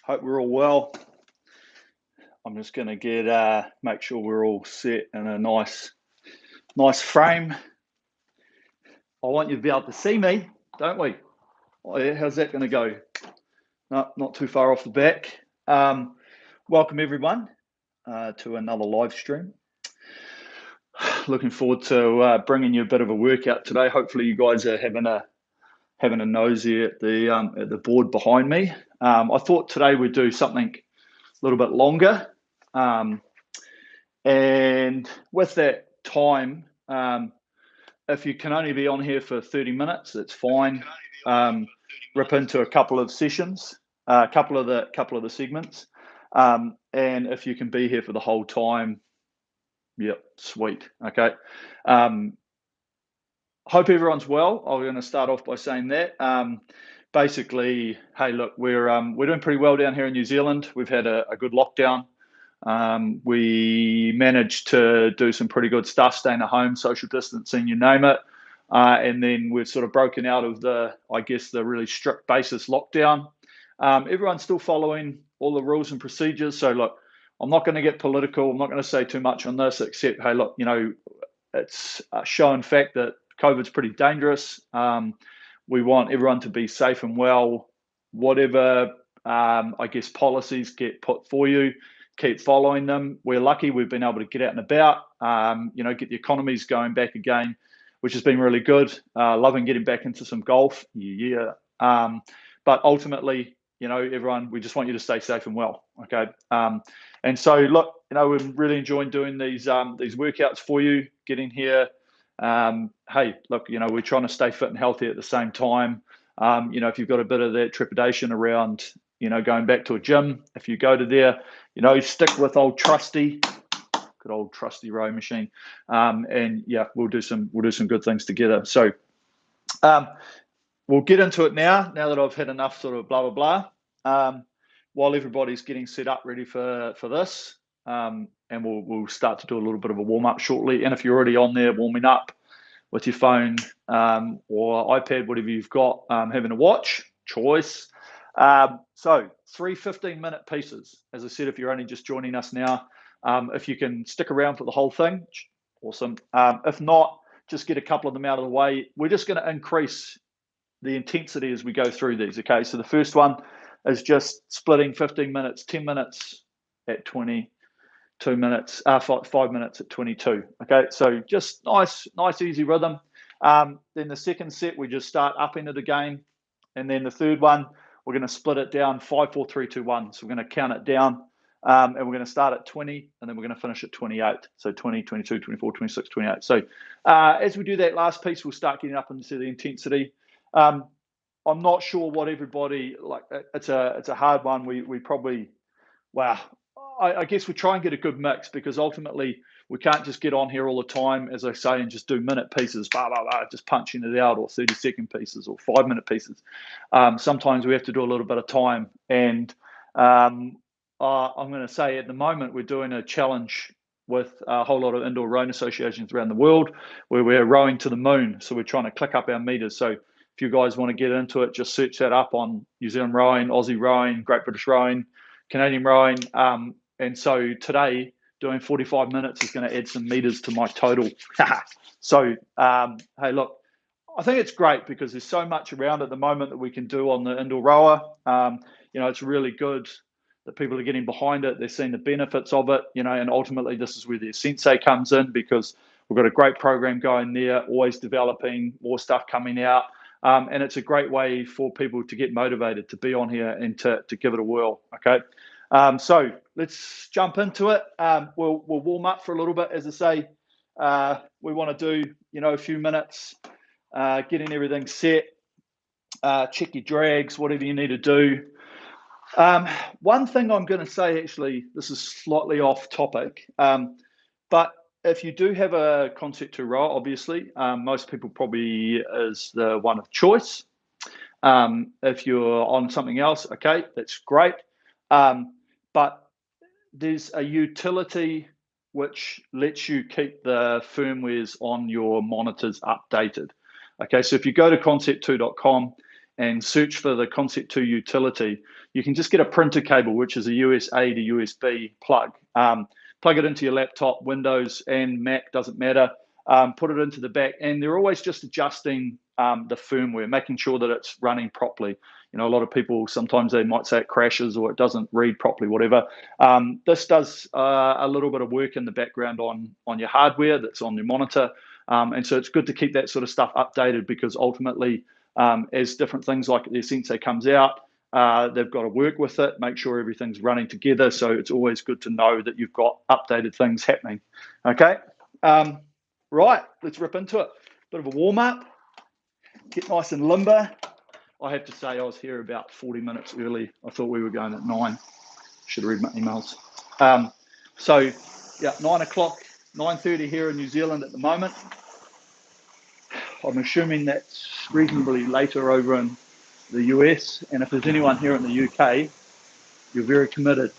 Hope we're all well. I'm just going to make sure we're all set in a nice frame. I want you to be able to see me, don't we? Oh, yeah, how's that going to go? No, not too far off the back. Welcome everyone to another live stream. Looking forward to bringing you a bit of a workout today. Hopefully you guys are having a nosy at the board behind me. I thought today we'd do something a little bit longer, and with that time, if you can only be on here for 30 minutes, that's fine. Rip into a couple of sessions, a couple of the segments, and if you can be here for the whole time, yep, sweet. Okay. Hope everyone's well. I'm going to start off by saying that. Basically, hey, look, we're doing pretty well down here in New Zealand. We've had a good lockdown. We managed to do some pretty good stuff, staying at home, social distancing, you name it. And then we've sort of broken out of the really strict basis lockdown. Everyone's still following all the rules and procedures. So look, I'm not going to get political. I'm not going to say too much on this, except, hey, look, it's a show and fact that COVID's pretty dangerous. We want everyone to be safe and well. Whatever, policies get put for you, keep following them. We're lucky we've been able to get out and about, get the economies going back again, which has been really good. Loving getting back into some golf. Yeah. But ultimately, everyone, we just want you to stay safe and well. Okay. And so look, we're really enjoying doing these workouts for you, getting here. Hey, look, we're trying to stay fit and healthy at the same time. If you've got a bit of that trepidation around, going back to a gym, if you go to there, stick with good old trusty row machine. And yeah, we'll do some good things together. So, we'll get into it now that I've had enough sort of blah, blah, blah. While everybody's getting set up ready for this, and we'll start to do a little bit of a warm-up shortly. And if you're already on there warming up with your phone or iPad, whatever you've got, having a watch, choice. So 3 15-minute pieces. As I said, if you're only just joining us now, if you can stick around for the whole thing, awesome. If not, just get a couple of them out of the way. We're just going to increase the intensity as we go through these, okay? So the first one is just splitting 15 minutes, 10 minutes at 20, 2 minutes, 5 minutes at 22. Okay, so just nice, easy rhythm. Then the second set, we just start upping it again. And then the third one, we're going to split it down 5, 4, 3, 2, 1. So we're going to count it down, and we're going to start at 20, and then we're going to finish at 28. So 20, 22, 24, 26, 28. So as we do that last piece, we'll start getting up into the intensity. I'm not sure what everybody like. It's a hard one. We probably, I guess we try and get a good mix, because ultimately we can't just get on here all the time, as I say, and just do minute pieces, just punching it out, or 30-second pieces, or 5-minute pieces. Sometimes we have to do a little bit of time. And I'm going to say at the moment we're doing a challenge with a whole lot of indoor rowing associations around the world, where we're rowing to the moon. So we're trying to click up our meters. So if you guys want to get into it, just search that up on New Zealand Rowing, Aussie Rowing, Great British Rowing, Canadian Rowing. And so today, doing 45 minutes is going to add some meters to my total. So, hey, look, I think it's great because there's so much around at the moment that we can do on the indoor rower. It's really good that people are getting behind it. They're seeing the benefits of it, and ultimately this is where the asensei comes in, because we've got a great program going there, always developing, more stuff coming out. And it's a great way for people to get motivated to be on here and to give it a whirl. Okay. So let's jump into it. We'll warm up for a little bit. As I say, we want to do, a few minutes, getting everything set, check your drags, whatever you need to do. One thing I'm going to say, actually, this is slightly off topic, but if you do have a Concept 2 rower, obviously, most people probably is the one of choice. If you're on something else, okay, that's great. But there's a utility which lets you keep the firmwares on your monitors updated. Okay, so if you go to concept2.com and search for the Concept 2 utility, you can just get a printer cable, which is a USA to USB plug. Plug it into your laptop, Windows and Mac, doesn't matter. Put it into the back, and they're always just adjusting the firmware, making sure that it's running properly. You know, a lot of people, sometimes they might say it crashes or it doesn't read properly, whatever. This does a little bit of work in the background on your hardware that's on your monitor. And so it's good to keep that sort of stuff updated, because ultimately, as different things like the asensei comes out, they've got to work with it, make sure everything's running together. So it's always good to know that you've got updated things happening. Okay. Right, let's rip into it. Bit of a warm up, get nice and limber. I have to say I was here about 40 minutes early. I thought we were going at 9. Should have read my emails. So yeah, 9 o'clock, 9:30 here in New Zealand at the moment. I'm assuming that's reasonably later over in the US. And if there's anyone here in the UK, you're very committed,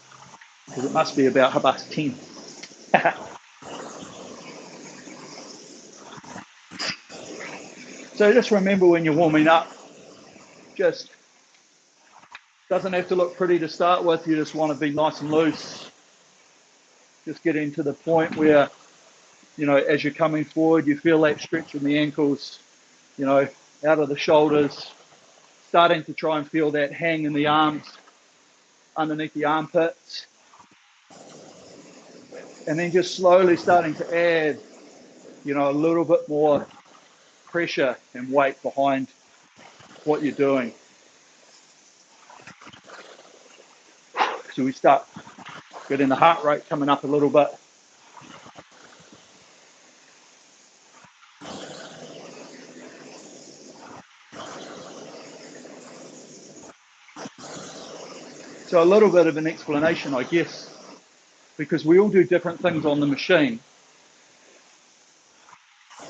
because it must be about 10:30. So just remember, when you're warming up, just doesn't have to look pretty to start with. You just want to be nice and loose. Just getting to the point where, you know, as you're coming forward, you feel that stretch in the ankles, you know, out of the shoulders, starting to try and feel that hang in the arms, underneath the armpits. And then just slowly starting to add, you know, a little bit more pressure and weight behind what you're doing. So we start getting the heart rate coming up a little bit. So a little bit of an explanation, I guess, because we all do different things on the machine.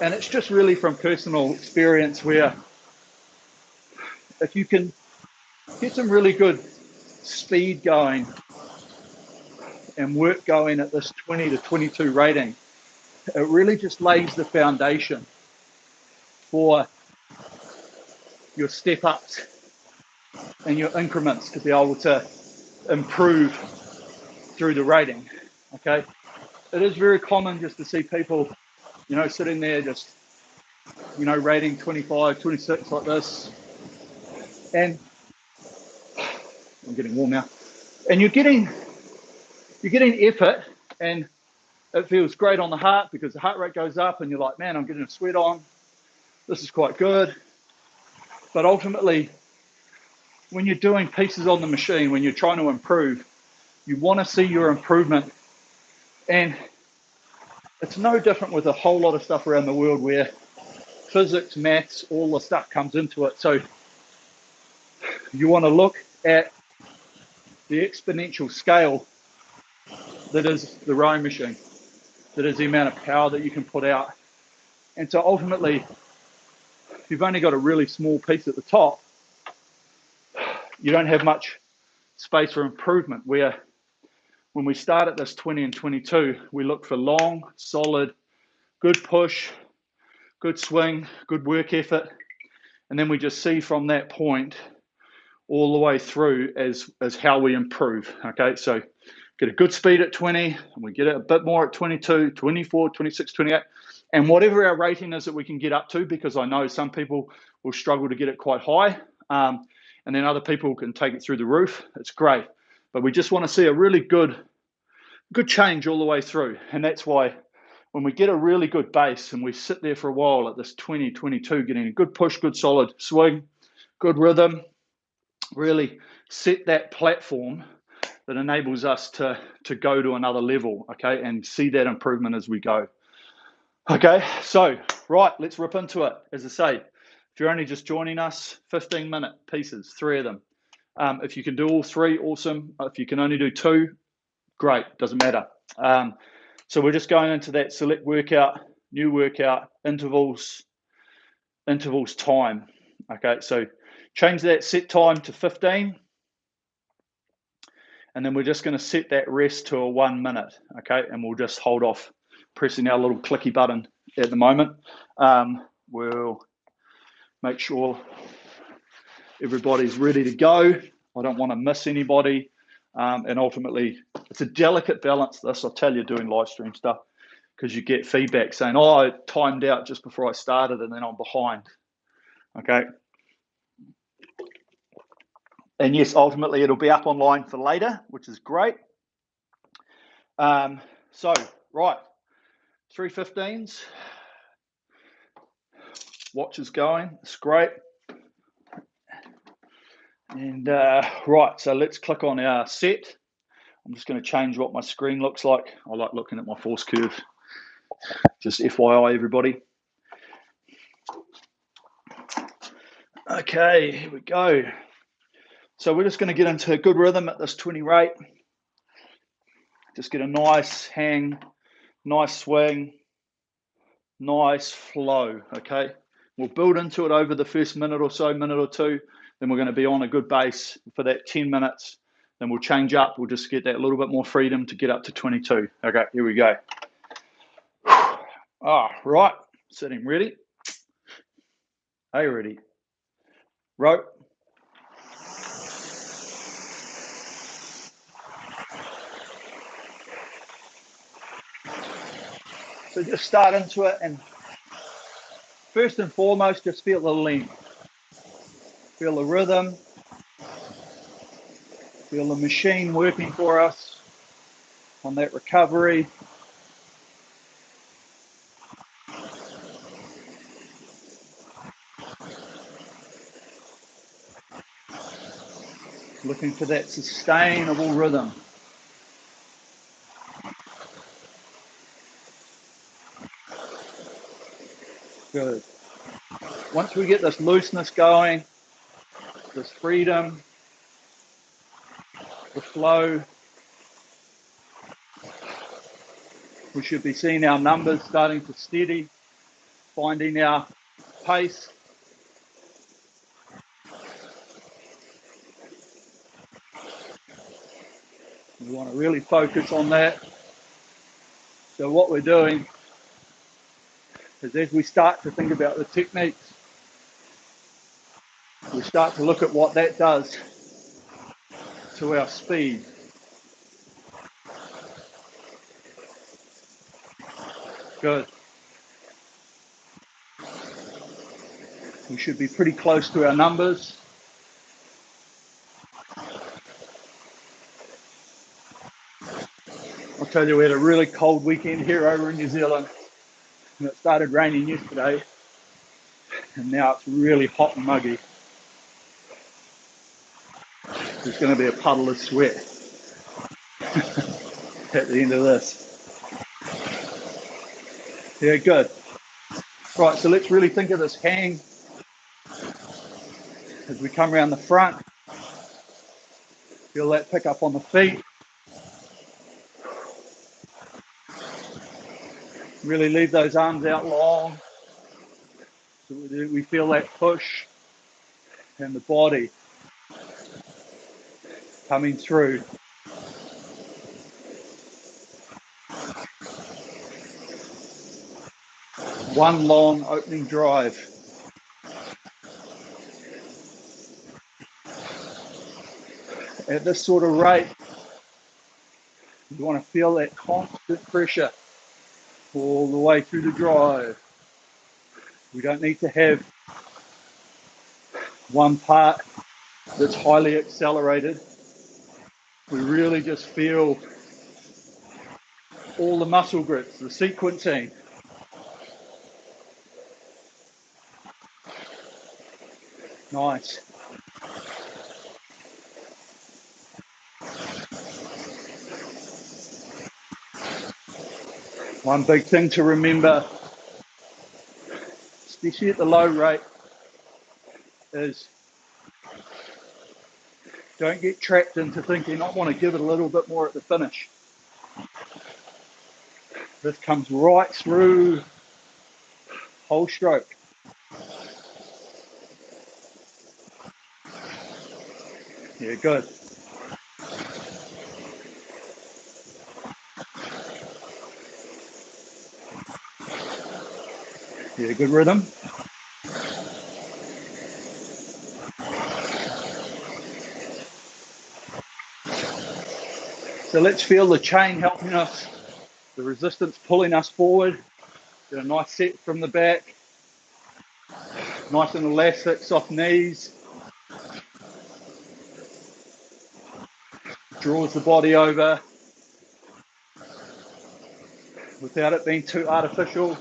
And it's just really from personal experience, where if you can get some really good speed going and work going at this 20 to 22 rating, it really just lays the foundation for your step ups and your increments to be able to improve through the rating. Okay, it is very common just to see people, you know, sitting there just, you know, rating 25, 26 like this, and I'm getting warm now, and you're getting effort, and it feels great on the heart because the heart rate goes up, and you're like, man, I'm getting a sweat on, this is quite good. But ultimately, when you're doing pieces on the machine, when you're trying to improve, you want to see your improvement. And it's no different with a whole lot of stuff around the world, where physics, maths, all the stuff comes into it. So you want to look at the exponential scale that is the rowing machine, that is the amount of power that you can put out. And so ultimately, if you've only got a really small piece at the top, you don't have much space for improvement. Where when we start at this 20 and 22, we look for long, solid, good push, good swing, good work effort. And then we just see from that point all the way through as how we improve. Okay, so get a good speed at 20, and we get it a bit more at 22, 24, 26, 28, and whatever our rating is that we can get up to, because I know some people will struggle to get it quite high, and then other people can take it through the roof. It's great, but we just want to see a really good change all the way through. And that's why when we get a really good base and we sit there for a while at this 20, 22, getting a good push, good solid swing, good rhythm, really set that platform that enables us to go to another level, okay, and see that improvement as we go. Okay, so, right, let's rip into it. As I say, if you're only just joining us, 15-minute pieces, 3 of them. If you can do all 3, awesome. If you can only do 2, great, doesn't matter. So we're just going into that select workout, new workout, intervals time. Okay, so change that set time to 15. And then we're just going to set that rest to a 1 minute, okay? And we'll just hold off pressing our little clicky button at the moment. We'll make sure everybody's ready to go. I don't want to miss anybody. And ultimately, it's a delicate balance, this, I'll tell you, doing live stream stuff, because you get feedback saying, oh, I timed out just before I started and then I'm behind. Okay. And yes, ultimately, it'll be up online for later, which is great. So, right, 3:15s. Watch is going. It's great. And right, so let's click on our set. I'm just going to change what my screen looks like. I like looking at my force curve. Just FYI, everybody. Okay, here we go. So we're just going to get into a good rhythm at this 20 rate. Just get a nice hang, nice swing, nice flow, okay? We'll build into it over the first minute or so, minute or two. Then we're going to be on a good base for that 10 minutes. Then we'll change up. We'll just get that little bit more freedom to get up to 22. Okay, here we go. Right, sitting ready. Hey, ready. Rope. So just start into it, and first and foremost, just feel the length. Feel the rhythm. Feel the machine working for us on that recovery. Looking for that sustainable rhythm. Good. Once we get this looseness going, this freedom, the flow, we should be seeing our numbers starting to steady, finding our pace. We want to really focus on that. So what we're doing is, as we start to think about the techniques, we start to look at what that does to our speed. Good. We should be pretty close to our numbers. I'll tell you, we had a really cold weekend here over in New Zealand, and it started raining yesterday, and now it's really hot and muggy. There's going to be a puddle of sweat at the end of this. Yeah, good. Right, so let's really think of this hang as we come around the front. Feel that pick up on the feet. Really leave those arms out long so we feel that push and the body coming through. One long opening drive. At this sort of rate, you want to feel that constant pressure all the way through the drive. We don't need to have one part that's highly accelerated. We really just feel all the muscle grips, the sequencing. Nice. One big thing to remember, especially at the low rate, is don't get trapped into thinking I want to give it a little bit more at the finish. This comes right through whole stroke. Yeah, good. Yeah, good rhythm. So let's feel the chain helping us, the resistance pulling us forward. Get a nice set from the back. Nice and elastic, soft knees. Draws the body over without it being too artificial.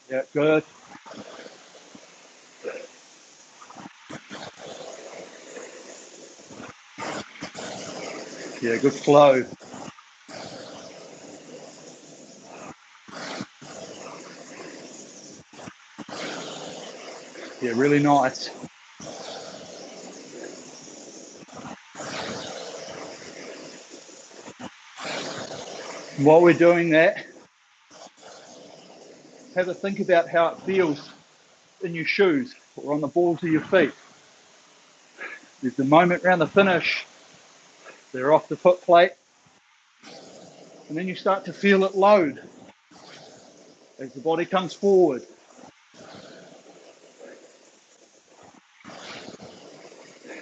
Yeah, good. Yeah, good flow. Yeah, really nice. And while we're doing that, have a think about how it feels in your shoes or on the balls of your feet. There's the moment around the finish, they're off the foot plate, and then you start to feel it load as the body comes forward.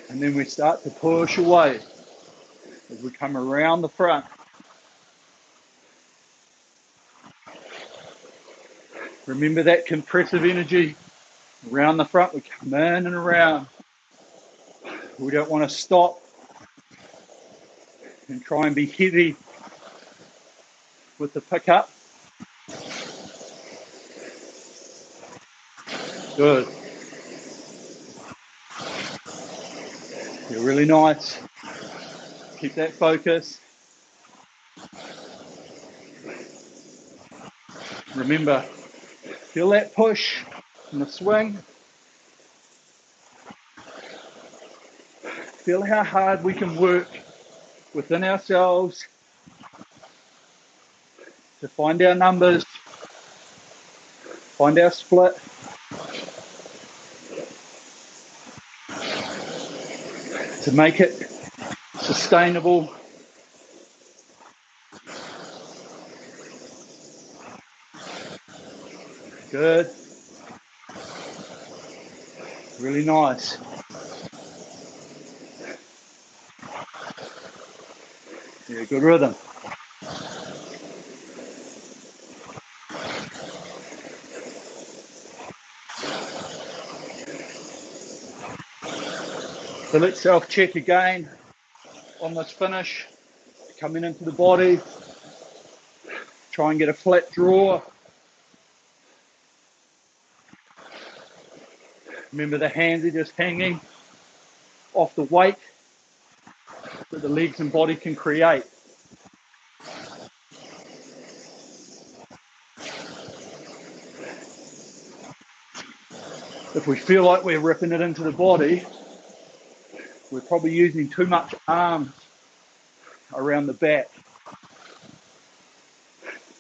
And then we start to push away as we come around the front. Remember that compressive energy around the front. We come in and around. We don't want to stop and try and be heavy with the pickup. Good. You're really nice. Keep that focus. Remember, feel that push in the swing. Feel how hard we can work within ourselves to find our numbers, find our split. To make it sustainable. Good. Really nice. Yeah, good rhythm. So let's self-check again on this finish. Coming into the body. Try and get a flat draw. Remember the hands are just hanging off the weight that the legs and body can create. If we feel like we're ripping it into the body, we're probably using too much arms around the back.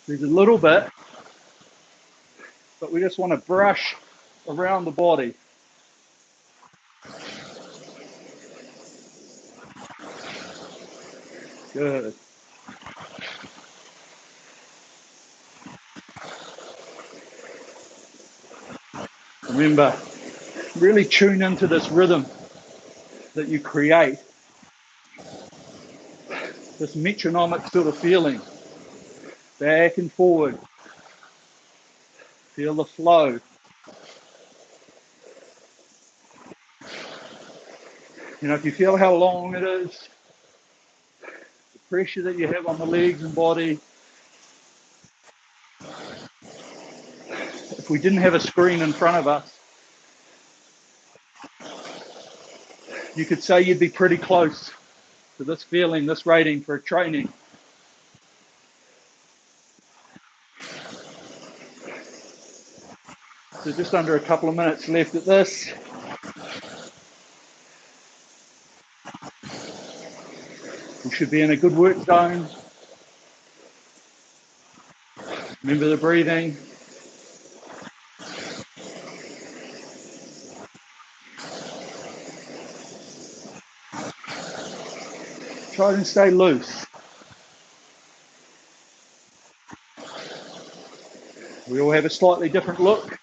There's a little bit, but we just want to brush around the body. Good. Remember, really tune into this rhythm that you create, this metronomic sort of feeling, back and forward. Feel the flow. You know, if you feel how long it is, the pressure that you have on the legs and body. If we didn't have a screen in front of us, you could say you'd be pretty close to this feeling, this rating for training. So just under a couple of minutes left at this. We should be in a good work zone. Remember the breathing. Try and stay loose. We all have a slightly different look.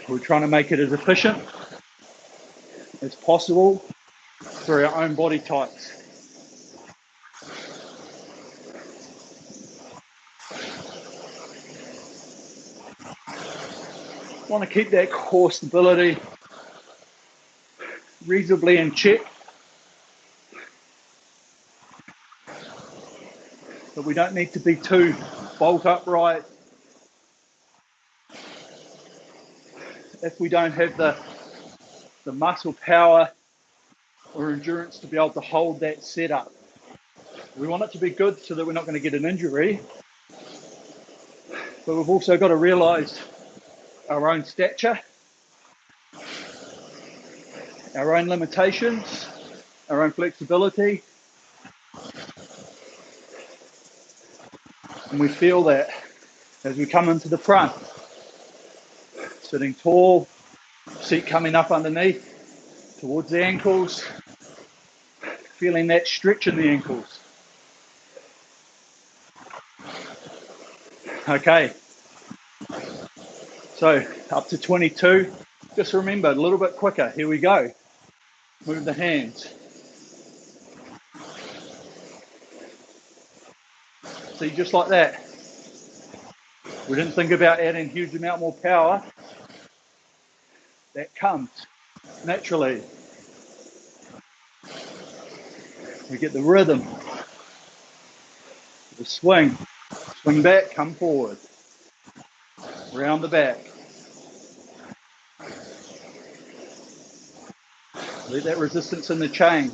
We're trying to make it as efficient as possible for our own body types. Want to keep that core stability reasonably in check, but we don't need to be too bolt upright if we don't have the muscle power or endurance to be able to hold that setup. We want it to be good so that we're not going to get an injury, but we've also got to realize our own stature, our own limitations, our own flexibility, and we feel that as we come into the front, sitting tall, seat coming up underneath towards the ankles, feeling that stretch in the ankles. Okay, so up to 22. Just remember, a little bit quicker. Here we go. Move the hands. See, just like that. We didn't think about adding a huge amount more power. That comes naturally. We get the rhythm. The swing. Swing back, come forward. Round the back. Let that resistance in the chain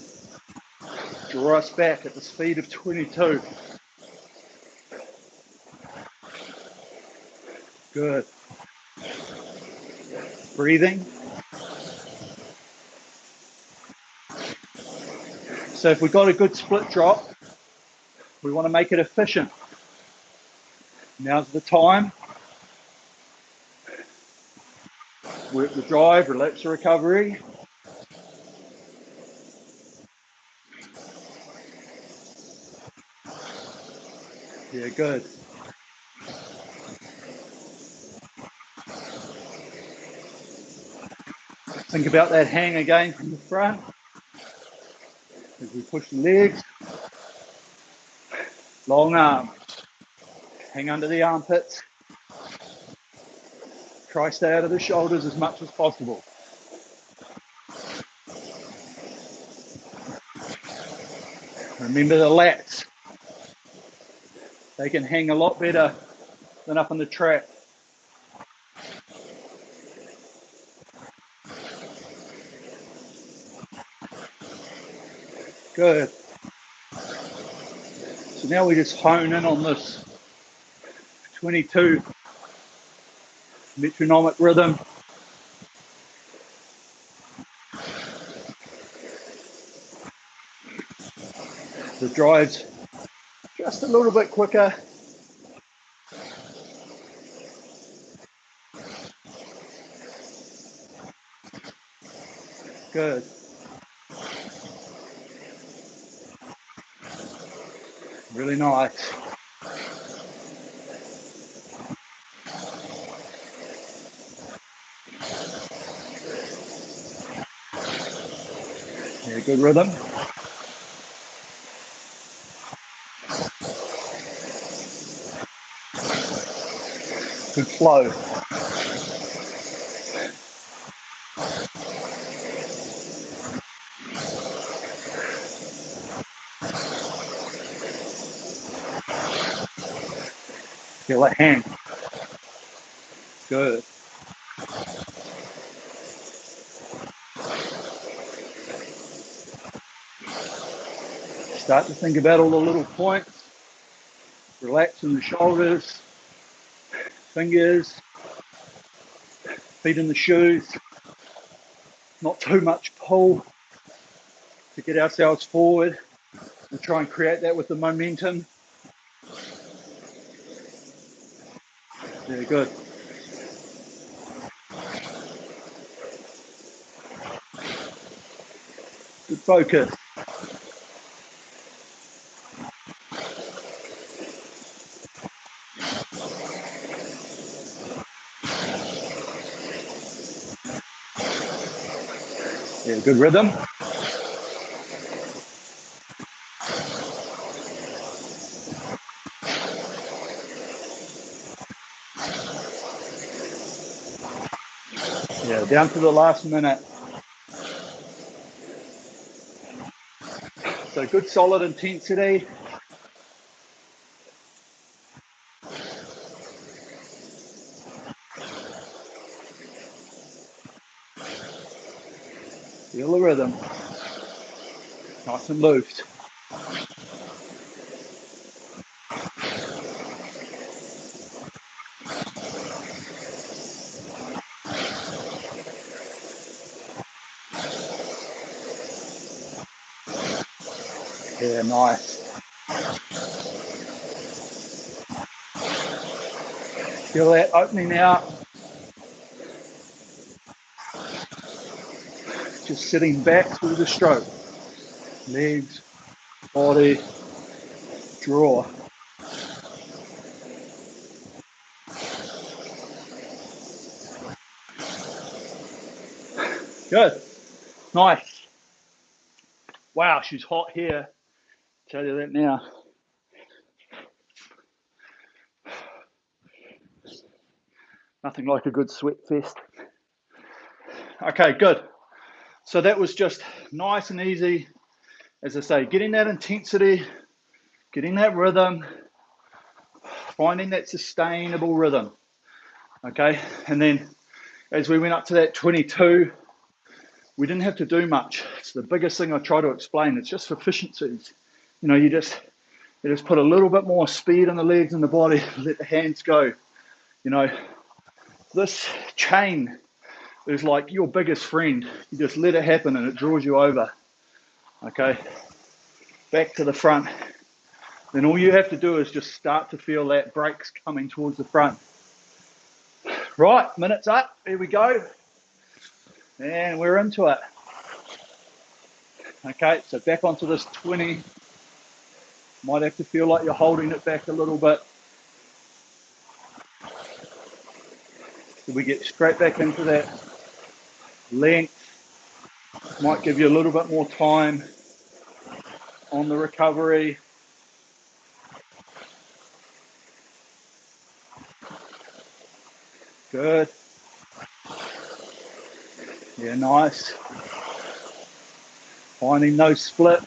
draw us back at the speed of 22. Good. Breathing. So if we've got a good split drop, we want to make it efficient. Now's the time. Work the drive, relax the recovery. Yeah, good. Think about that hang again from the front. As we push the legs. Long arms. Hang under the armpits. Try stay out of the shoulders as much as possible. Remember the lats. They can hang a lot better than up on the track. Good. So now we just hone in on this 22 metronomic rhythm. The drives just a little bit quicker. Good. Really nice. Yeah, good rhythm. Good flow. Feel it hang. Good. Start to think about all the little points. Relaxing the shoulders, fingers, feet in the shoes. Not too much pull to get ourselves forward. We'll try and create that with the momentum. Yeah, good. Good focus. Yeah, good rhythm. Down to the last minute. So good solid intensity. Feel the rhythm. Nice and loose. Yeah, nice. Feel that opening out. Just sitting back through the stroke. Legs, body, draw. Good. Nice. Wow, she's hot here. Tell you that now. Nothing like a good sweat fest. Okay, good. So that was just nice and easy. As I say, getting that intensity, getting that rhythm, finding that sustainable rhythm. Okay, and then as we went up to that 22, we didn't have to do much. It's the biggest thing I try to explain. It's just efficiencies. You know, you just put a little bit more speed on the legs and the body, let the hands go. You know, this chain is like your biggest friend. You just let it happen and it draws you over. Okay, back to the front. Then all you have to do is just start to feel that brakes coming towards the front. Right, minutes up, here we go. And we're into it. Okay, so back onto this 20. Might have to feel like you're holding it back a little bit. So we get straight back into that length. Might give you a little bit more time on the recovery. Good. Yeah, nice. Finding those splits.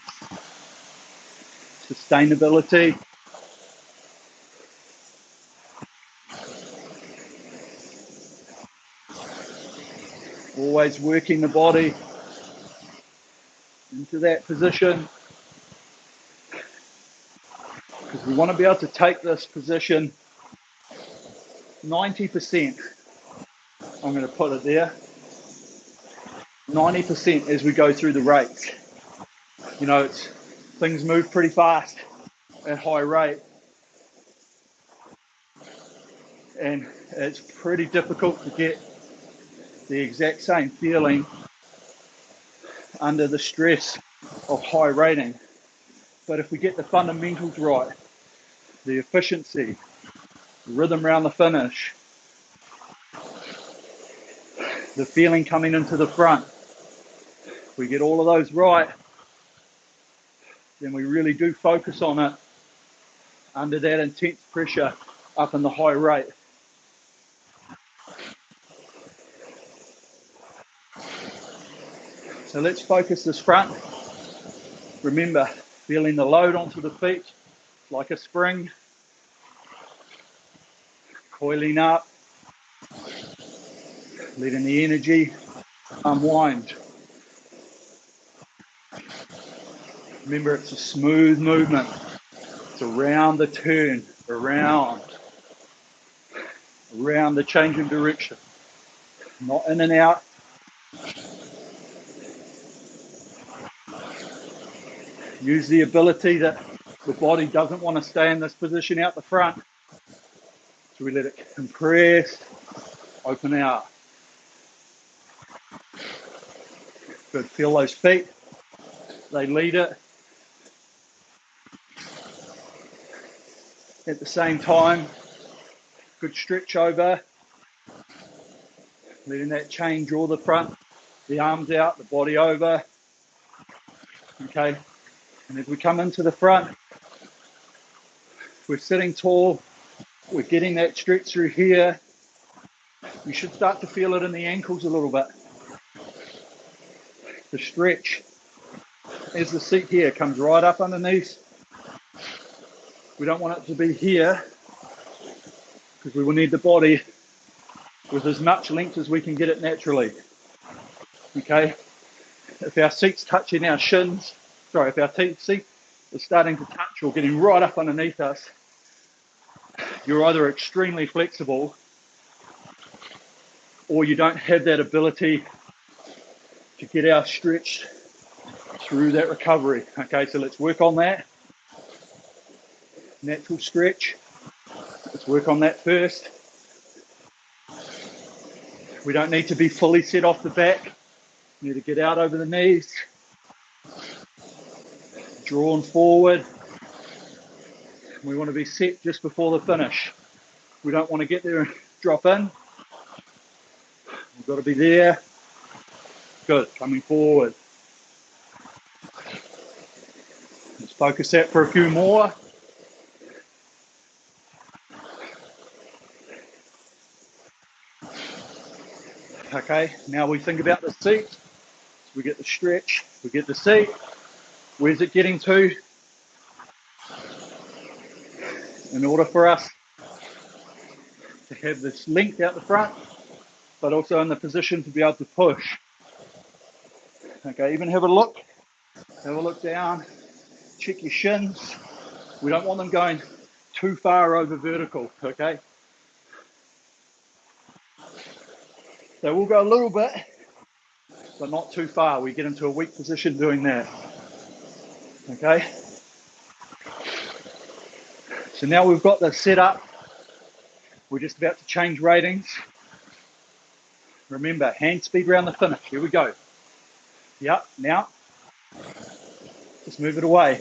Sustainability. Always working the body into that position. Because we want to be able to take this position 90%. I'm going to put it there. 90% as we go through the rates. You know, things move pretty fast at high rate. And it's pretty difficult to get the exact same feeling under the stress of high rating. But if we get the fundamentals right, the efficiency, the rhythm around the finish, the feeling coming into the front, if we get all of those right, then we really do focus on it under that intense pressure up in the high rate. So let's focus this front. Remember, feeling the load onto the feet like a spring, coiling up, letting the energy unwind. Remember, it's a smooth movement. It's around the turn, around the change in direction, not in and out. Use the ability that the body doesn't want to stay in this position out the front. So we let it compress, open out. Good, feel those feet. They lead it. At the same time, good stretch over. Letting that chain draw the front, the arms out, the body over. Okay, and as we come into the front, we're sitting tall, we're getting that stretch through here, You should start to feel it in the ankles a little bit. The stretch as the seat here comes right up underneath. We don't want it to be here because we will need the body with as much length as we can get it naturally. Okay, if our seat's touching our shins, sorry, if our seat is starting to touch or getting right up underneath us, you're either extremely flexible or you don't have that ability to get our stretch through that recovery. Okay, so let's work on that. Natural stretch. Let's work on that first. We don't need to be fully set off the back. We need to get out over the knees. Drawn forward. We want to be set just before the finish. We don't want to get there and drop in. We've got to be there. Good, coming forward. Let's focus that for a few more. Okay, now we think about the seat. So we get the stretch, we get the seat. Where's it getting to? In order for us to have this length out the front, but also in the position to be able to push. Okay, even have a look down, check your shins. We don't want them going too far over vertical, okay? So we'll go a little bit, but not too far. We get into a weak position doing that, okay? So now we've got this set up. We're just about to change ratings. Remember, hand speed around the finish. Here we go. Yep, now, just move it away.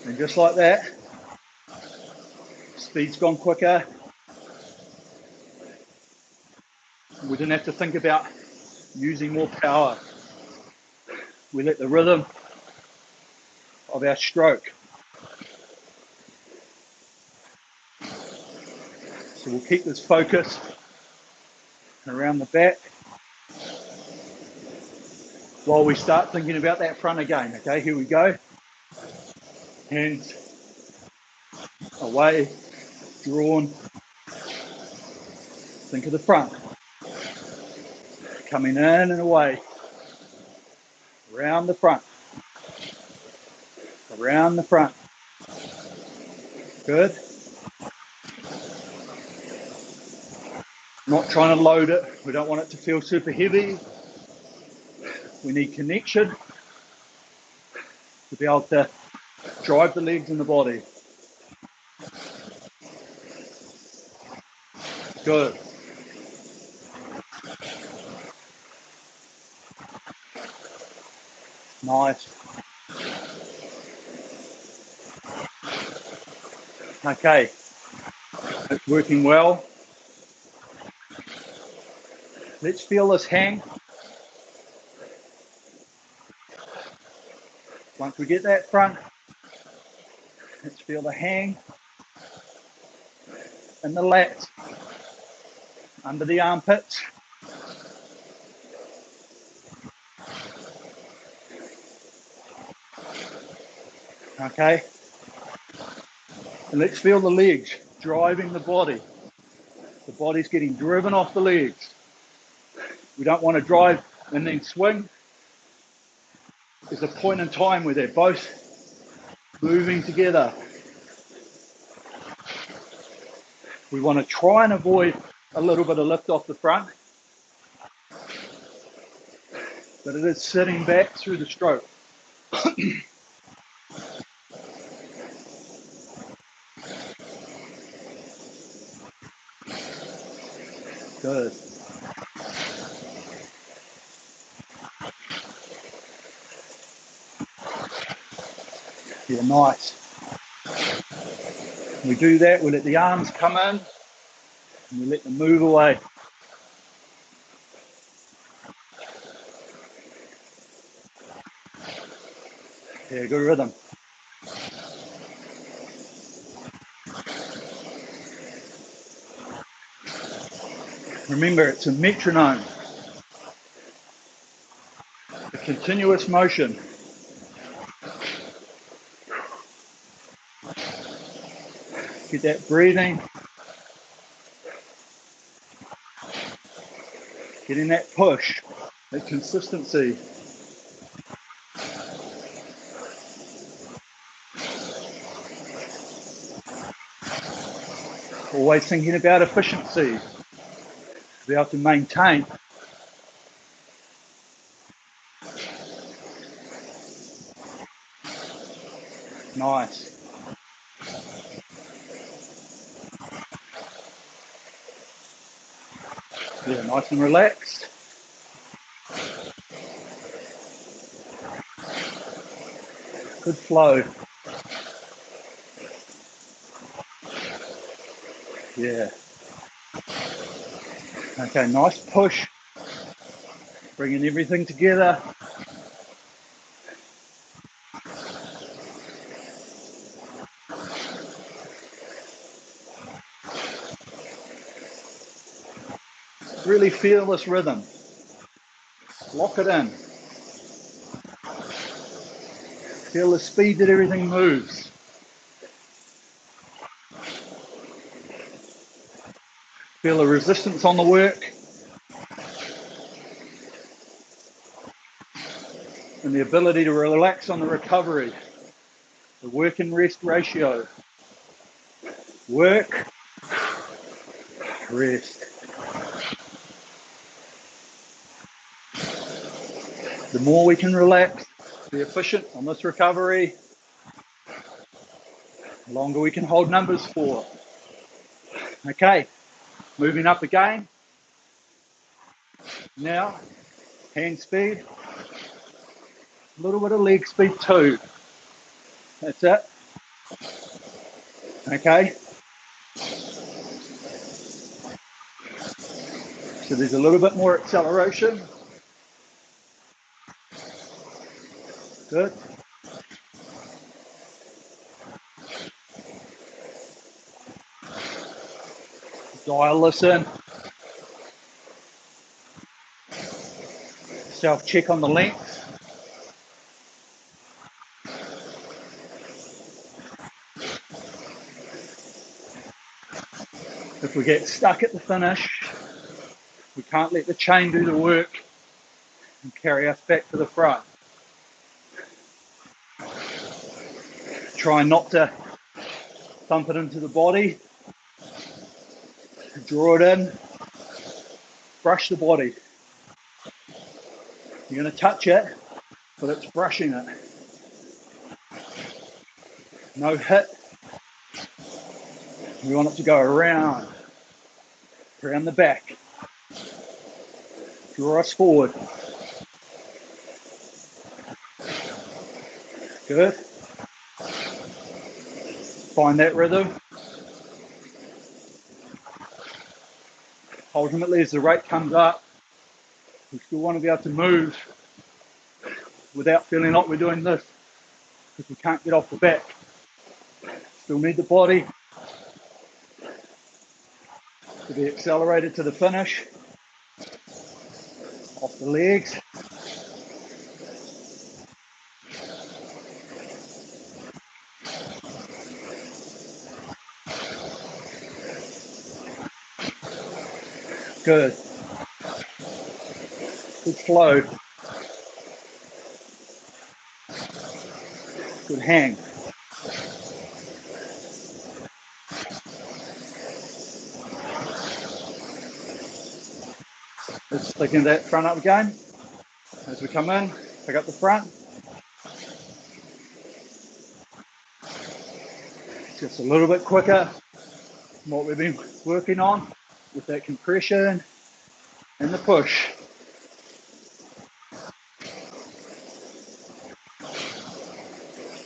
And just like that, speed's gone quicker. We didn't have to think about using more power. We let the rhythm of our stroke. So we'll keep this focus around the back while we start thinking about that front again. Okay, here we go. Hands away, drawn. Think of the front. Coming in and away. Around the front. Around the front. Good. Not trying to load it. We don't want it to feel super heavy. We need connection to be able to drive the legs and the body. Good. Nice. Okay. It's working well. Let's feel this hang. Once we get that front, let's feel the hang and the lats under the armpits. Okay. And let's feel the legs driving the body. The body's getting driven off the legs. We don't want to drive and then swing. There's a point in time where they're both moving together. We want to try and avoid a little bit of lift off the front, but it is sitting back through the stroke. Good. Yeah, nice. We do that, we let the arms come in, and we let them move away. Yeah, good rhythm. Remember, it's a metronome, a continuous motion. Get that breathing, getting that push, that consistency. Always thinking about efficiency, to be able to maintain. Nice. Yeah, nice and relaxed. Good flow. Yeah. Okay, nice push. Bringing everything together. Really feel this rhythm. Lock it in. Feel the speed that everything moves. Feel the resistance on the work. And the ability to relax on the recovery. The work and rest ratio. Work, rest. The more we can relax, be efficient on this recovery, the longer we can hold numbers for. Okay, moving up again. Now, hand speed, a little bit of leg speed too. That's it. Okay. So there's a little bit more acceleration. Good. Dial this in. Self-check on the length. If we get stuck at the finish, we can't let the chain do the work and carry us back to the front. Try not to thump it into the body. Draw it in. Brush the body. You're going to touch it, but it's brushing it. No hit. We want it to go around the back. Draw us forward. Good. Find that rhythm. Ultimately, as the rate comes up, we still want to be able to move without feeling like we're doing this, because we can't get off the back. Still need the body to be accelerated to the finish. Off the legs. Good. Good flow. Good hang. Let's thicken that front up again. As we come in, pick up the front. Just a little bit quicker than what we've been working on with that compression and the push.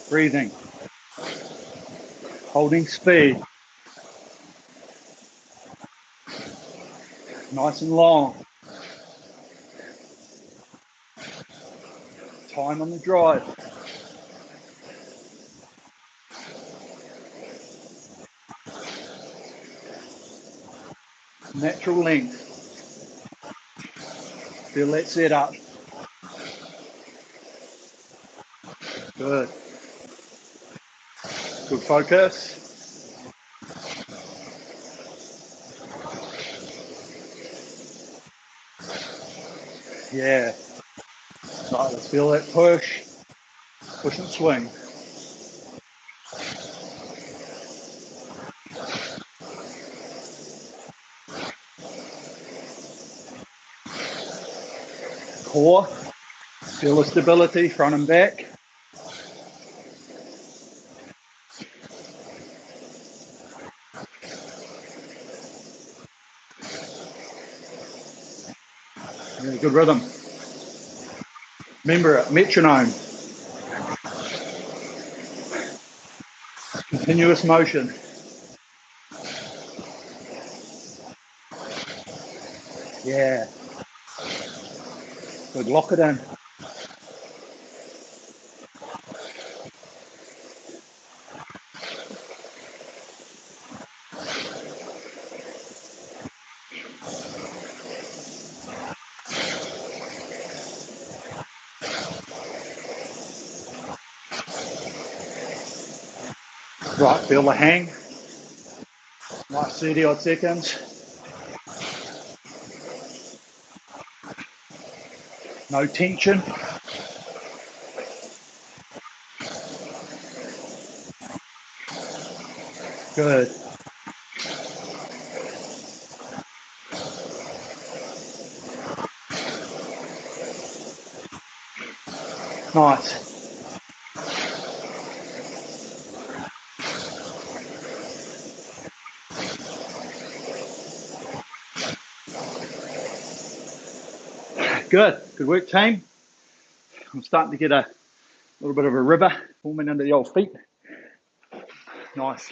Breathing. Holding speed. Nice and long. Time on the drive. Natural length. Feel that set up. Good. Good focus. Yeah. Right, let's feel that push. Push and swing. Core. Feel the stability, front and back. Yeah, good rhythm. Remember it, metronome. Continuous motion. Yeah. Good, lock it in. Right, feel the hang. Nice 30 odd seconds. No tension. Good. Nice. Good. Good work, team. I'm starting to get a little bit of a ribber forming under the old feet. Nice.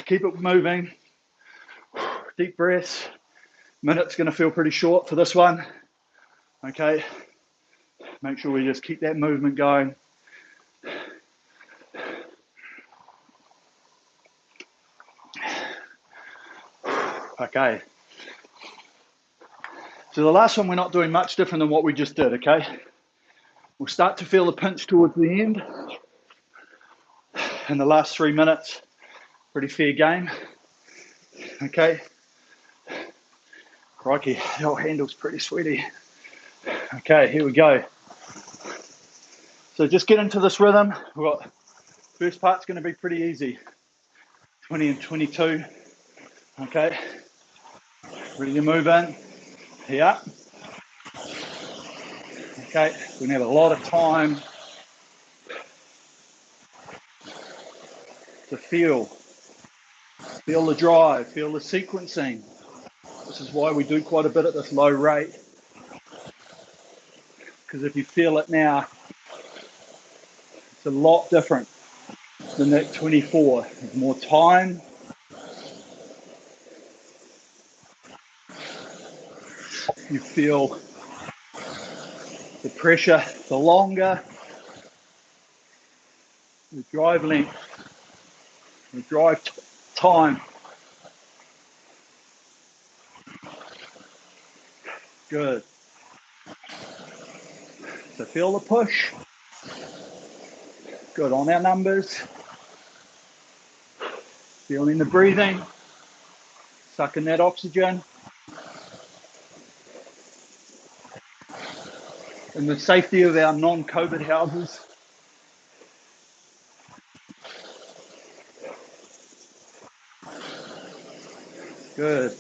Keep it moving. Deep breaths. Minute's going to feel pretty short for this one. Okay. Make sure we just keep that movement going. Okay. So the last one, we're not doing much different than what we just did, okay? We'll start to feel the pinch towards the end. In the last 3 minutes, pretty fair game. Okay. Crikey, the old handle's pretty sweaty. Okay, here we go. So just get into this rhythm. We've got, first part's going to be pretty easy. 20 and 22. Okay. Ready to move in. Yeah. Okay, we're going to have a lot of time to feel the drive, feel the sequencing. This is why we do quite a bit at this low rate. Because if you feel it now, it's a lot different than that 24. There's more time. You feel the pressure, the longer, the drive length, the drive time. Good. So feel the push. Good on our numbers. Feeling the breathing. Sucking that oxygen. In the safety of our non-COVID houses. Good.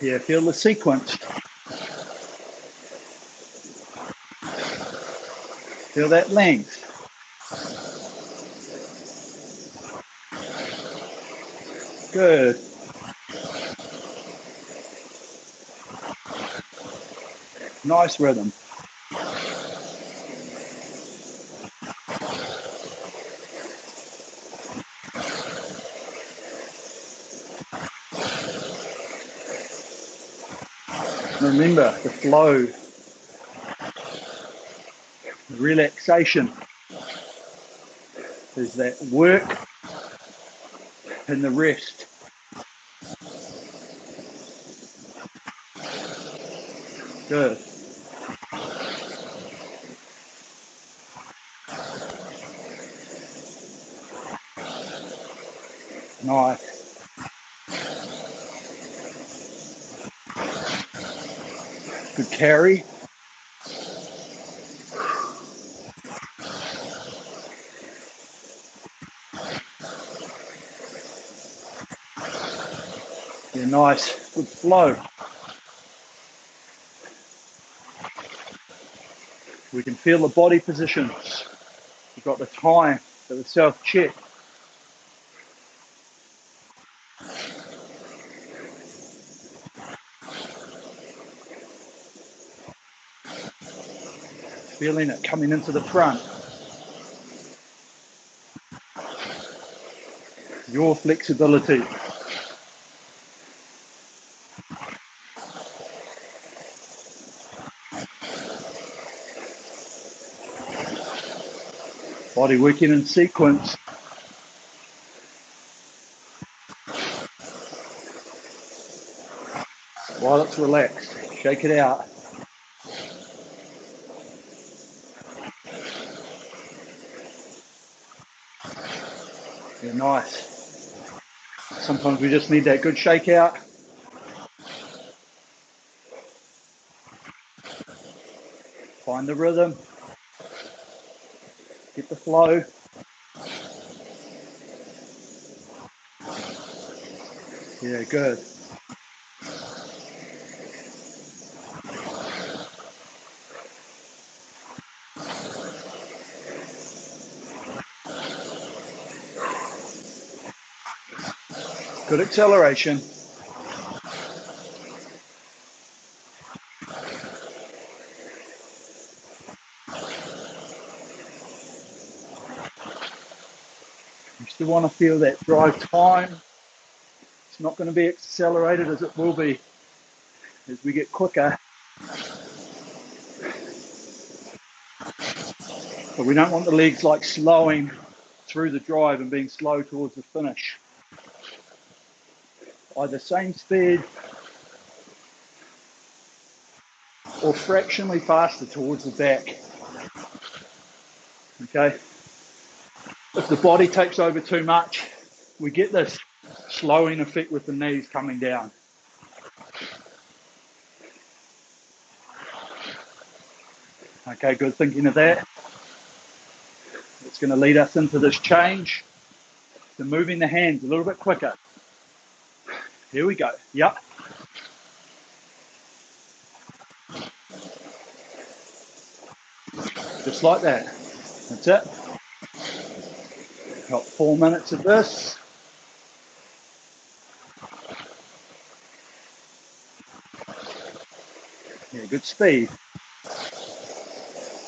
Yeah, feel the sequence. Feel that length. Good. Nice rhythm. Remember the flow, the relaxation. There's that work and the rest. Good. Nice. Good carry. Yeah, nice. Good flow. We can feel the body positions. We've got the time for the self-check. Feeling it coming into the front. Your flexibility. Body working in sequence. While it's relaxed, shake it out. Yeah, nice. Sometimes we just need that good shake out. Find the rhythm. Get the flow. Yeah, good. Good acceleration. You still want to feel that drive time. It's not going to be accelerated as it will be as we get quicker. But we don't want the legs like slowing through the drive and being slow towards the finish. Either same speed or fractionally faster towards the back. Okay. If the body takes over too much, we get this slowing effect with the knees coming down. Okay, good thinking of that. It's going to lead us into this change. So moving the hands a little bit quicker. Here we go. Yep. Just like that. That's it. Got 4 minutes of this. Yeah, good speed.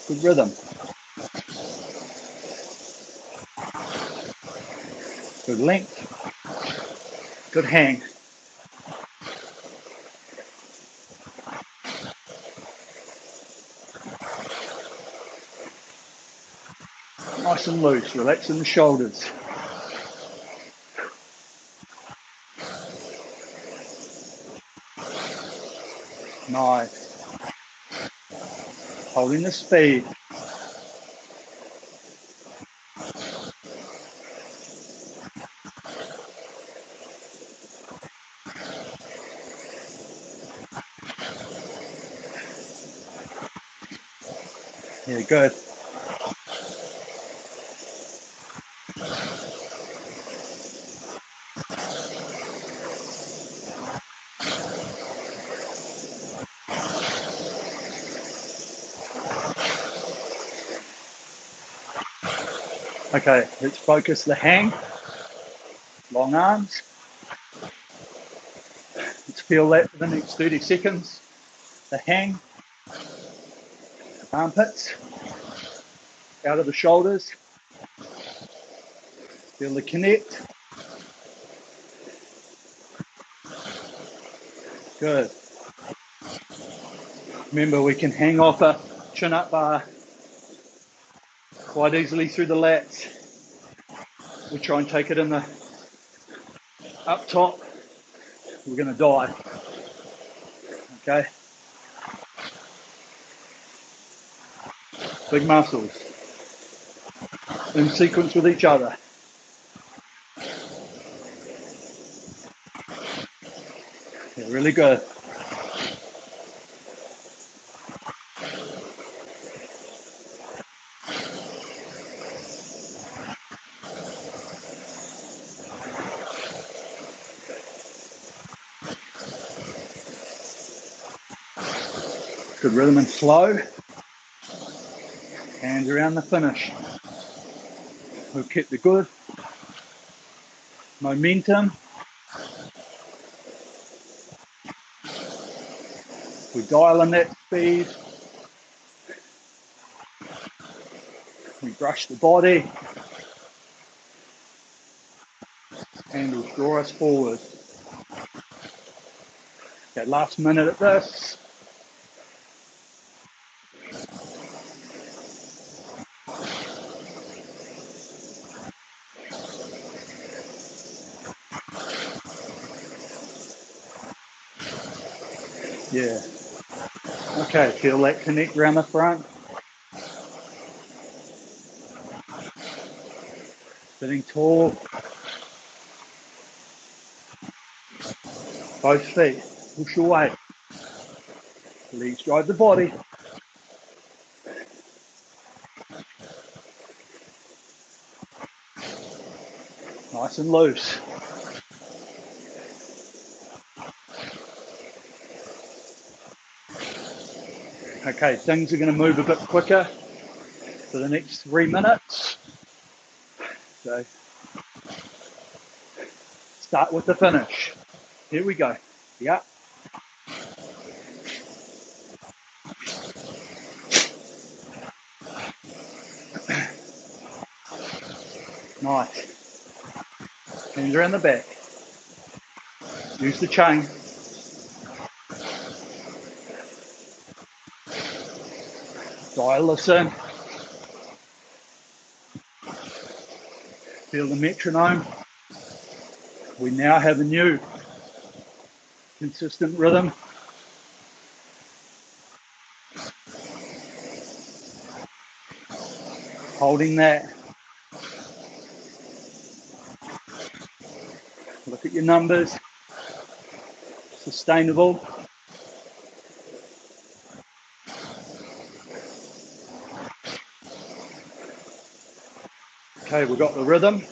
Good rhythm. Good length. Good hang. Nice and loose, relaxing the shoulders. Nice. Holding the speed. Yeah, good. Okay, let's focus the hang. Long arms. Let's feel that for the next 30 seconds. The hang. Armpits. Out of the shoulders. Feel the connect. Good. Remember, we can hang off a chin-up bar quite easily through the lats. We try and take it in the up top. We're going to die. Okay. big muscles, in sequence with each other. Yeah, really good. Good rhythm and flow. Hands around the finish. We've kept the good momentum. We dial in that speed. We brush the body. Handles draw us forward. That last minute at this. Yeah. Okay, feel that connect around the front. Sitting tall. Both feet. Push your weight. Legs drive the body. Nice and loose. Okay, things are going to move a bit quicker for the next 3 minutes. So start with the finish. Here we go. Yeah. Nice. Hands around the back. Use the chain. Dial this in. Feel the metronome. We now have a new consistent rhythm. Holding that. Look at your numbers. Sustainable. Okay, we've got the rhythm.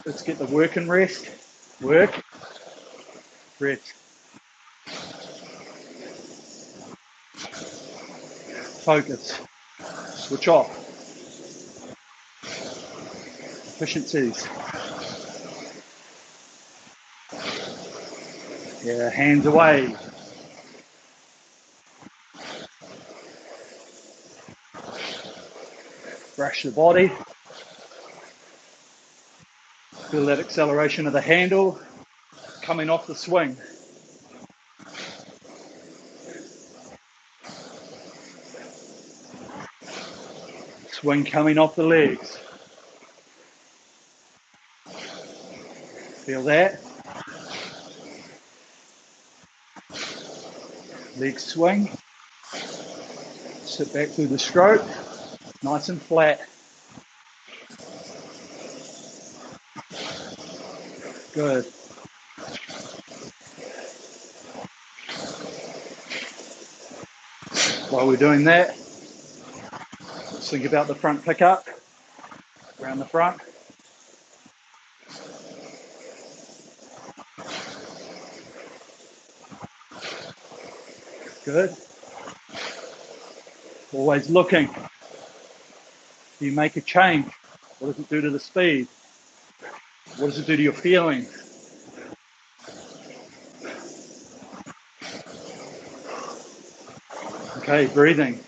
Let's get the work and rest. Work, rest. Focus. Switch off. Efficiencies. Yeah, hands away. Brush the body. Feel that acceleration of the handle coming off the swing. Swing coming off the legs. Feel that. Leg swing. Sit back through the stroke. Nice and flat. Good. While we're doing that, let's think about the front pickup. Around the front. Good. Always looking. Do you make a change? What does it do to the speed? What does it do to your feeling? Okay, breathing.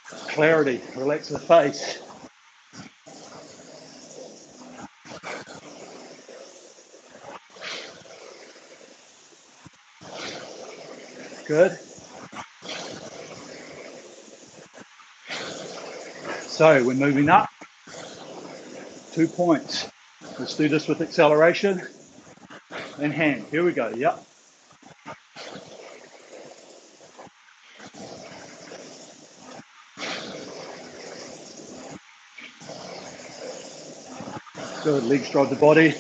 Clarity. Relax the face. Good. So we're moving up. 2 points. Let's do this with acceleration and hand. Here we go. Yep. Good, legs drive the body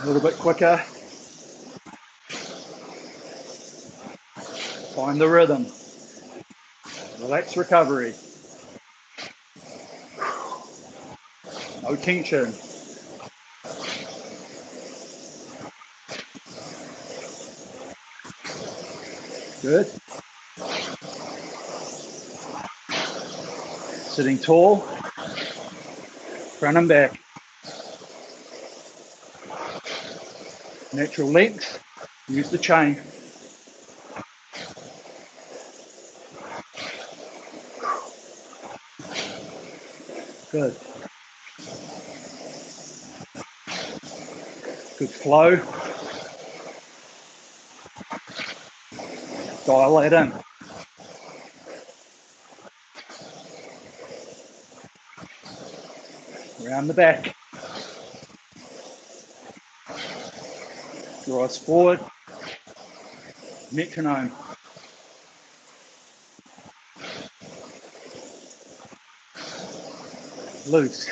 a little bit quicker. Find the rhythm. Relax recovery. No tension. Good. Sitting tall. Front and back. Natural length. Use the chain. Good. Good flow. Dial that in. Around the back. Rise forward. Metronome. Loose.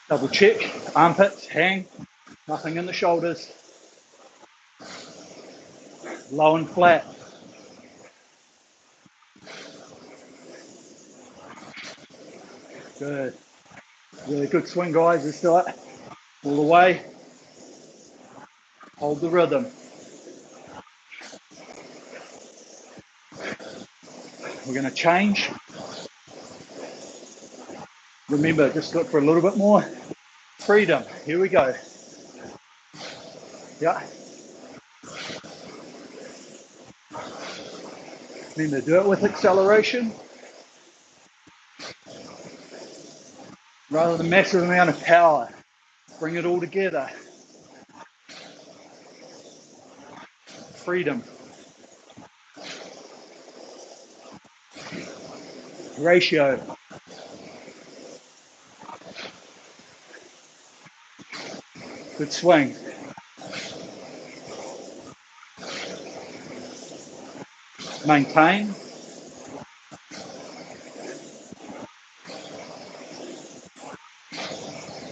Double check. Armpits, hang. Nothing in the shoulders. Low and flat. Good. Really good swing, guys. Let's do it. All the way. Hold the rhythm. We're going to change. Remember, just look for a little bit more freedom. Here we go. Yeah. Remember, do it with acceleration rather than massive amount of power. Bring it all together. Freedom. Ratio. Good swing. Maintain.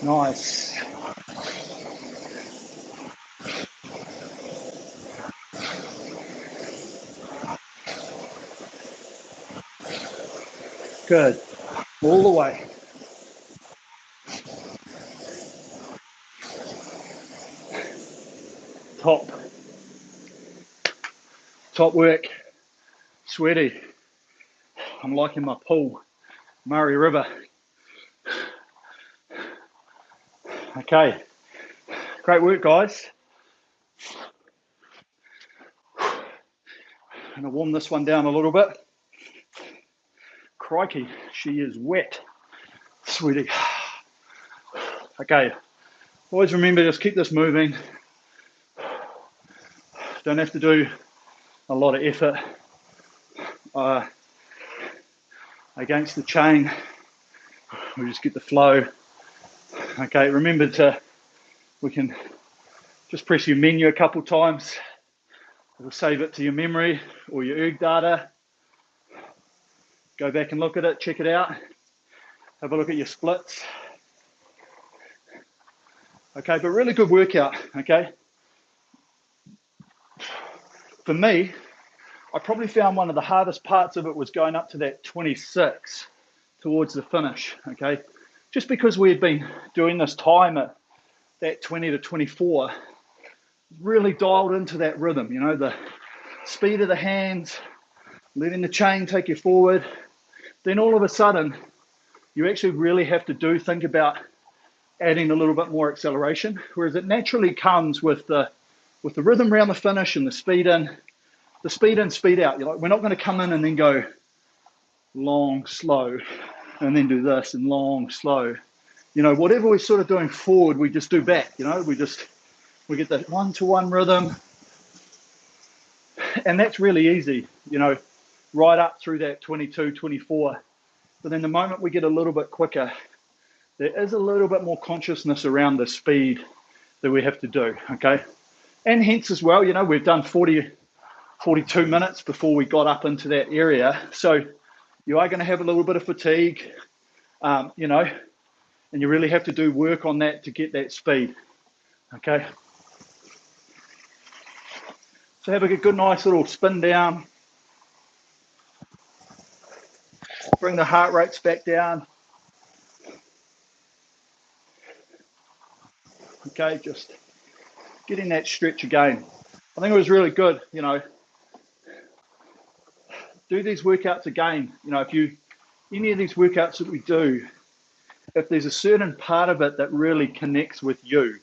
Nice. Good. All the way. Top work. Sweaty. I'm liking my pool. Murray River. Okay. Great work, guys. I'm going to warm this one down a little bit. Crikey, she is wet. Sweaty. Okay. Always remember, just keep this moving. Don't have to do a lot of effort against the chain. We just get the flow. Okay, remember we can just press your menu a couple times. It'll save it to your memory or your erg data. Go back and look at it, check it out. Have a look at your splits. Okay, but really good workout, okay? For me, I probably found one of the hardest parts of it was going up to that 26 towards the finish, okay? Just because we had been doing this time at that 20 to 24, really dialed into that rhythm, you know, the speed of the hands, letting the chain take you forward. Then all of a sudden, you actually really have to think about adding a little bit more acceleration, whereas it naturally comes with the rhythm around the finish and the speed in, speed out. You're like, we're not going to come in and then go long, slow, and then do this and long, slow. You know, whatever we're sort of doing forward, we just do back. You know, we get that 1-to-1 rhythm, and that's really easy. You know, right up through that 22, 24. But then the moment we get a little bit quicker, there is a little bit more consciousness around the speed that we have to do. Okay, and hence as well, you know, we've done 42 minutes before we got up into that area. So you are going to have a little bit of fatigue. You know, And you really have to do work on that to get that speed, okay? So have a good nice little spin down. Bring the heart rates back down. Okay, just getting that stretch again. I think it was really good, you know, do these workouts again. You know, if you, any of these workouts that we do, if there's a certain part of it that really connects with you,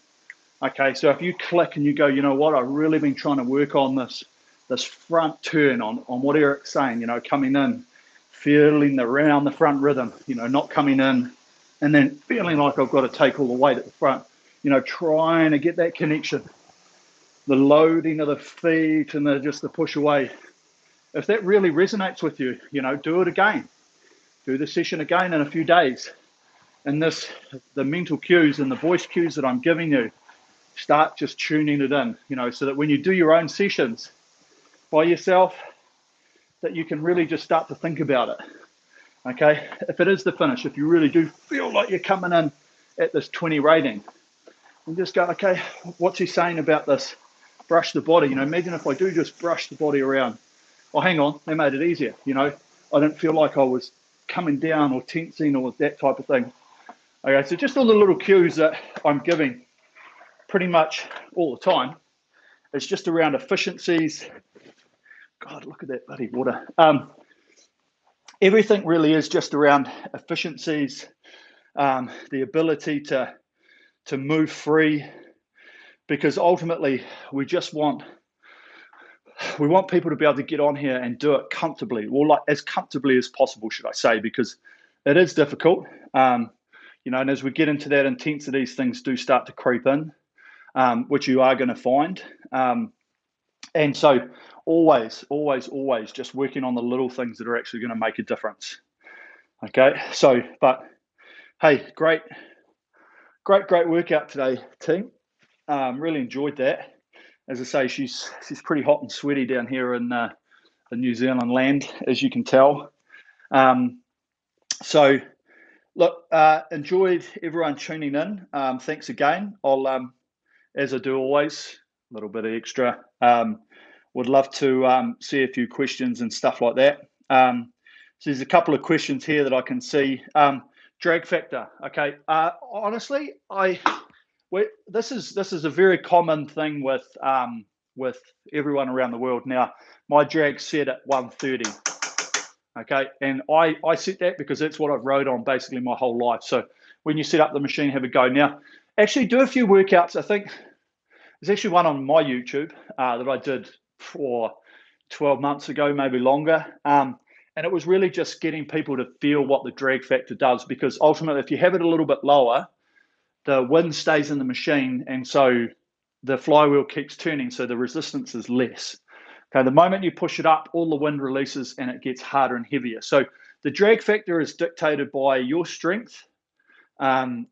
okay, so if you click and you go, you know what, I've really been trying to work on this front turn on what Eric's saying, you know, coming in, feeling around the front rhythm, you know, not coming in and then feeling like I've got to take all the weight at the front, you know, trying to get that connection, the loading of the feet and just the push away. If that really resonates with you, you know, do it again. Do the session again in a few days. And the mental cues and the voice cues that I'm giving you, start just tuning it in, you know, so that when you do your own sessions by yourself, that you can really just start to think about it, okay? If it is the finish, if you really do feel like you're coming in at this 20 rating, and just go, okay, what's he saying about this? Brush the body, you know, imagine if I do just brush the body around. Oh, hang on, they made it easier, you know. I didn't feel like I was coming down or tensing or that type of thing. Okay, so just all the little cues that I'm giving pretty much all the time. It's just around efficiencies. God, look at that bloody water. Everything really is just around efficiencies, the ability to move free, because ultimately we want people to be able to get on here and do it comfortably, or like as comfortably as possible, should I say, because it is difficult. You know, and as we get into that intensity, things do start to creep in, which you are going to find. And so always just working on the little things that are actually going to make a difference. Okay, so, but hey, great workout today, team. Really enjoyed that. As I say, she's pretty hot and sweaty down here in the New Zealand land, as you can tell. So look, enjoyed everyone tuning in. Thanks again. I'll, as I do always, a little bit of extra. Would love to see a few questions and stuff like that. So there's a couple of questions here that I can see. Drag factor. Okay. Honestly, this is a very common thing with everyone around the world. Now, my drag's set at 130. Okay, and I set that because that's what I've rode on basically my whole life. So when you set up the machine, have a go. Now, actually do a few workouts. I think there's actually one on my YouTube that I did for 12 months ago, maybe longer. And it was really just getting people to feel what the drag factor does, because ultimately, if you have it a little bit lower, the wind stays in the machine, and so the flywheel keeps turning, so the resistance is less. Okay, the moment you push it up, all the wind releases and it gets harder and heavier. So the drag factor is dictated by your strength,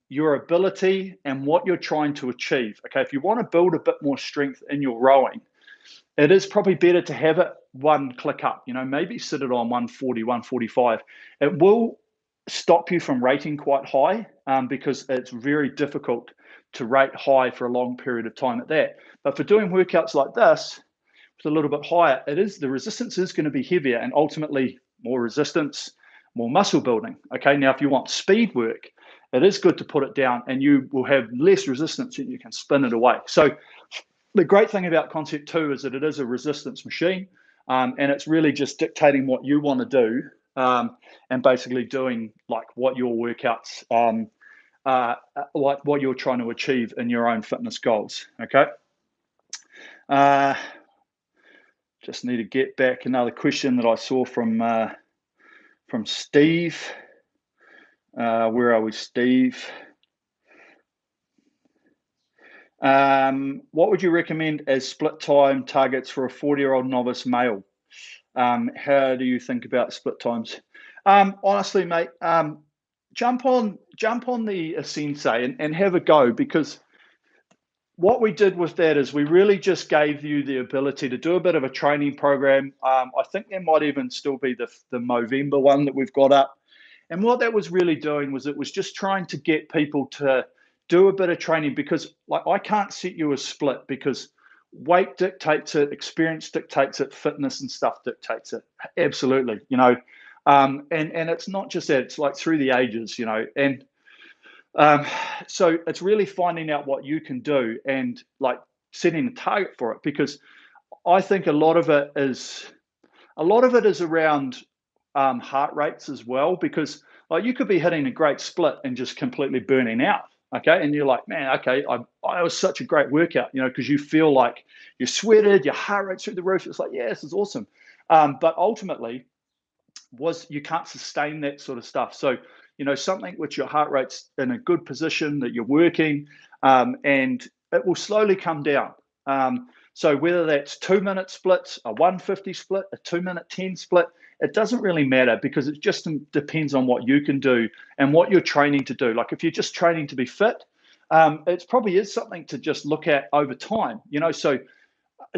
your ability, and what you're trying to achieve. Okay, if you want to build a bit more strength in your rowing, it is probably better to have it one click up, you know, maybe sit it on 140, 145. It will stop you from rating quite high because it's very difficult to rate high for a long period of time at that. But for doing workouts like this, with a little bit higher, the resistance is going to be heavier, and ultimately more resistance, more muscle building. Okay, now if you want speed work, it is good to put it down and you will have less resistance and you can spin it away. So the great thing about Concept 2 is that it is a resistance machine, and it's really just dictating what you want to do, and basically doing like what your workouts, like what you're trying to achieve in your own fitness goals. Okay. Just need to get back another question that I saw from Steve. Where are we, Steve? What would you recommend as split time targets for a 40-year-old novice male? How do you think about split times? Honestly, mate, jump on the asensei and have a go, because what we did with that is we really just gave you the ability to do a bit of a training program. I think there might even still be the Movember one that we've got up. And what that was really doing was it was just trying to get people to do a bit of training, because like I can't set you a split because weight dictates it, experience dictates it, fitness and stuff dictates it. Absolutely, and it's not just that, it's like through the ages, and so it's really finding out what you can do and like setting a target for it, because I think a lot of it is around heart rates as well, because like you could be hitting a great split and just completely burning out. Okay. And you're like, man, okay, I was such a great workout, because you feel like you're sweated, your heart rate's through the roof. It's like, yeah, this is awesome. But ultimately you can't sustain that sort of stuff. So, something which your heart rate's in a good position, that you're working, and it will slowly come down. So whether that's 2-minute splits, a 150 split, a 2-minute 10 split, it doesn't really matter, because it just depends on what you can do and what you're training to do. Like if you're just training to be fit, it probably is something to just look at over time, so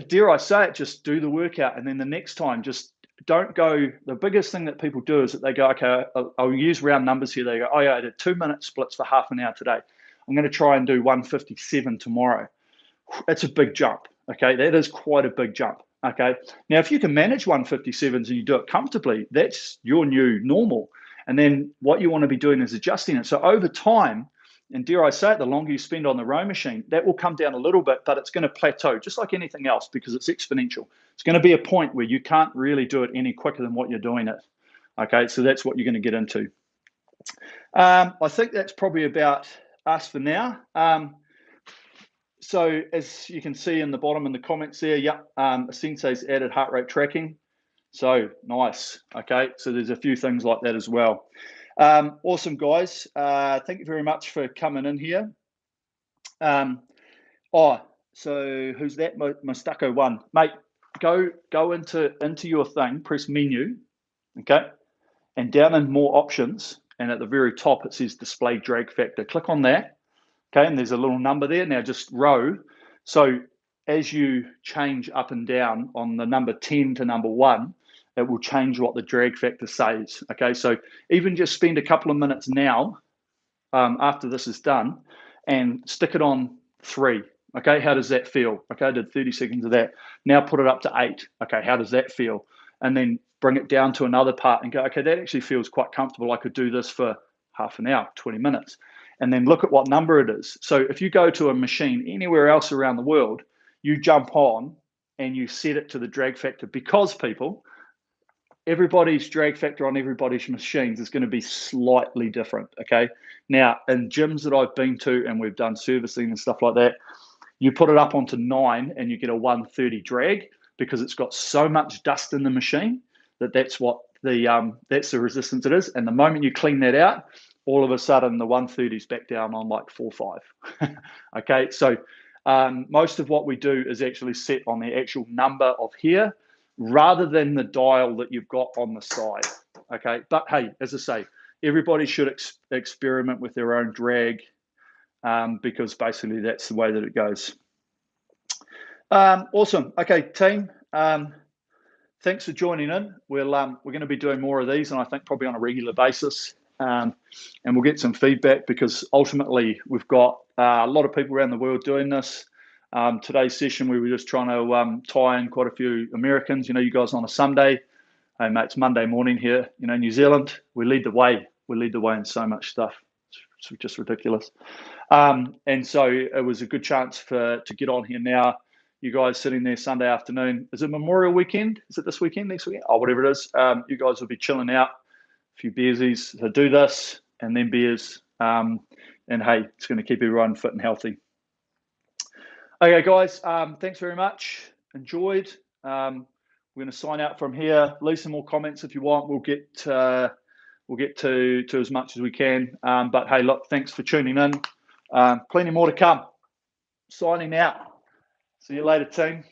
dare I say it, just do the workout. And then the next time, just don't go. The biggest thing that people do is that they go, okay, I'll use round numbers here. They go, oh yeah, I did 2-minute splits for half an hour today. I'm going to try and do 157 tomorrow. It's a big jump. Okay, that is quite a big jump. Okay, now if you can manage 157s and you do it comfortably, that's your new normal. And then what you want to be doing is adjusting it. So over time, and dare I say it, the longer you spend on the row machine, that will come down a little bit, but it's going to plateau just like anything else, because it's exponential. It's going to be a point where you can't really do it any quicker than what you're doing it. Okay, so that's what you're going to get into. I think that's probably about us for now. So as you can see in the bottom in the comments there, yep, Asensei's added heart rate tracking. So nice. Okay, so there's a few things like that as well. Awesome, guys. Thank you very much for coming in here. So who's that? Mustako one, mate. Go into your thing, press menu, okay, and down in more options, and at the very top it says display drag factor. Click on that, okay, and there's a little number there. Now just row. So as you change up and down on the number 10 to number 1, it will change what the drag factor says. Okay, so even just spend a couple of minutes now after this is done and stick it on 3. Okay, how does that feel? Okay, I did 30 seconds of that. Now put it up to 8. Okay, how does that feel? And then bring it down to another part and go, okay, that actually feels quite comfortable. I could do this for half an hour, 20 minutes. And then look at what number it is. So if you go to a machine anywhere else around the world, you jump on and you set it to the drag factor, because people, everybody's drag factor on everybody's machines is going to be slightly different. Okay. Now, in gyms that I've been to and we've done servicing and stuff like that, you put it up onto 9 and you get a 130 drag, because it's got so much dust in the machine that's what that's the resistance it is. And the moment you clean that out, all of a sudden the 130 is back down on like 4 or 5. Okay. So most of what we do is actually set on the actual number of here, rather than the dial that you've got on the side. Okay, but hey, as I say, everybody should experiment with their own drag, because basically that's the way that it goes. Awesome. Okay, team. Thanks for joining in. We're going to be doing more of these, and I think probably on a regular basis. And we'll get some feedback, because ultimately we've got a lot of people around the world doing this. Today's session, we were just trying to tie in quite a few Americans. You guys on a Sunday. Hey, mate, it's Monday morning here. New Zealand, we lead the way. We lead the way in so much stuff. It's just ridiculous. And so it was a good chance to get on here now. You guys sitting there Sunday afternoon. Is it Memorial Weekend? Is it this weekend, next weekend? Oh, whatever it is. You guys will be chilling out, a few beersies to do this, and then beers. And hey, it's going to keep everyone fit and healthy. Okay, guys, thanks very much. Enjoyed. We're going to sign out from here. Leave some more comments if you want. We'll get to as much as we can. But hey, look, thanks for tuning in. Plenty more to come. Signing out. See you later, team.